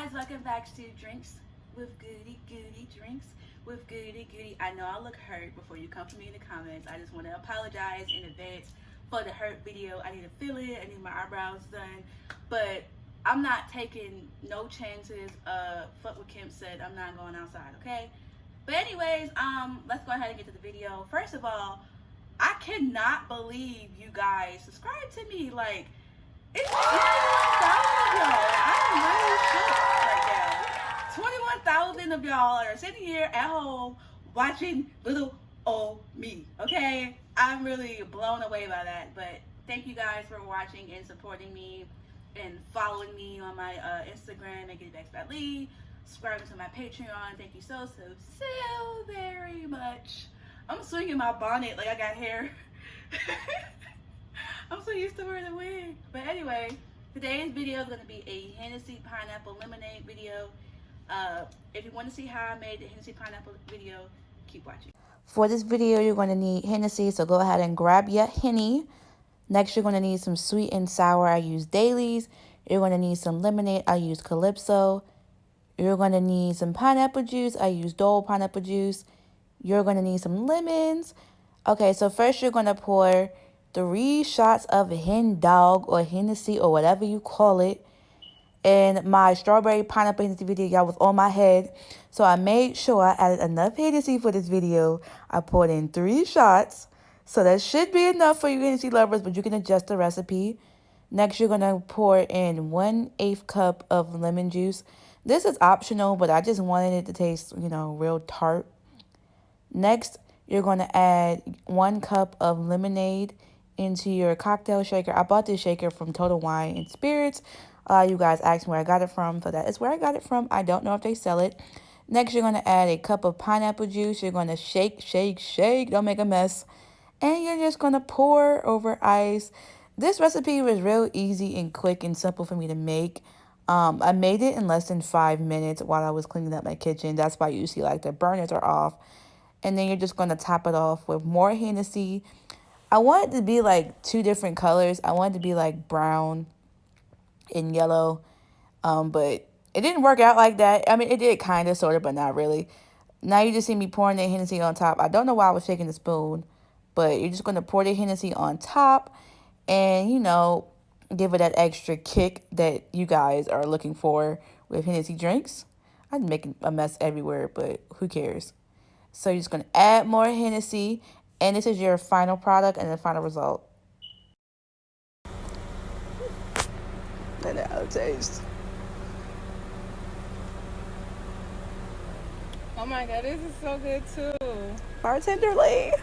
guys, welcome back to Drinks with Goody Drinks with Goody. I know I look hurt before you come for me in the comments. I just want to apologize in advance for the hurt video. I need to feel it. I need my eyebrows done. But I'm not taking no chances. Fuck what Kim said. I'm not going outside, okay? But anyways, let's go ahead and get to the video. First of all, I cannot believe you guys subscribe to me. Like, it's 21,000 of y'all. I'm really shook right now. 21,000 of y'all are sitting here at home watching little old me, okay? I'm really blown away by that. But thank you guys for watching and supporting me and following me on my Instagram and GettyBacksByLee. Subscribing to my Patreon. Thank you so very much. I'm swinging my bonnet like I got hair. I'm so used to wearing a wig. But anyway, today's video is going to be a Hennessy pineapple lemonade video. If you want to see how I made the Hennessy pineapple video, keep watching. For this video, you're going to need Hennessy, so go ahead and grab your Henny. Next, you're going to need some sweet and sour. I use Dailies. You're going to need some lemonade. I use Calypso. You're going to need some pineapple juice. I use Dole pineapple juice. You're going to need some lemons. Okay, so first you're going to pour 3 shots of Hen Dog or Hennessy or whatever you call it. And my strawberry pineapple Hennessy video, y'all, was on my head. So I made sure I added enough Hennessy for this video. I poured in 3 shots. So that should be enough for you Hennessy lovers, but you can adjust the recipe. Next, you're going to pour in 1/8 cup of lemon juice. This is optional, but I just wanted it to taste, you know, real tart. Next, you're going to add 1 cup of lemonade into your cocktail shaker. I bought this shaker from Total Wine and Spirits. You guys asked me where I got it from, so that is where I got it from. I don't know if they sell it. Next, you're going to add a cup of pineapple juice. You're going to shake. Don't make a mess. And you're just going to pour over ice. This recipe was real easy and quick and simple for me to make. I made it in less than 5 minutes while I was cleaning up my kitchen. That's why you see like the burners are off. And then you're just going to top it off with more Hennessy. I want it to be like 2 different colors. I want it to be like brown and yellow. But it didn't work out like that. I mean, it did kind of, sort of, but not really. Now you just see me pouring the Hennessy on top. I don't know why I was shaking the spoon. But you're just going to pour the Hennessy on top. And, you know, give it that extra kick that you guys are looking for with Hennessy drinks. I'm making a mess everywhere, but who cares? So you're just going to add more Hennessy. And this is your final product and the final result. And how it tastes. Oh my god, this is so good too. Bartender Lee.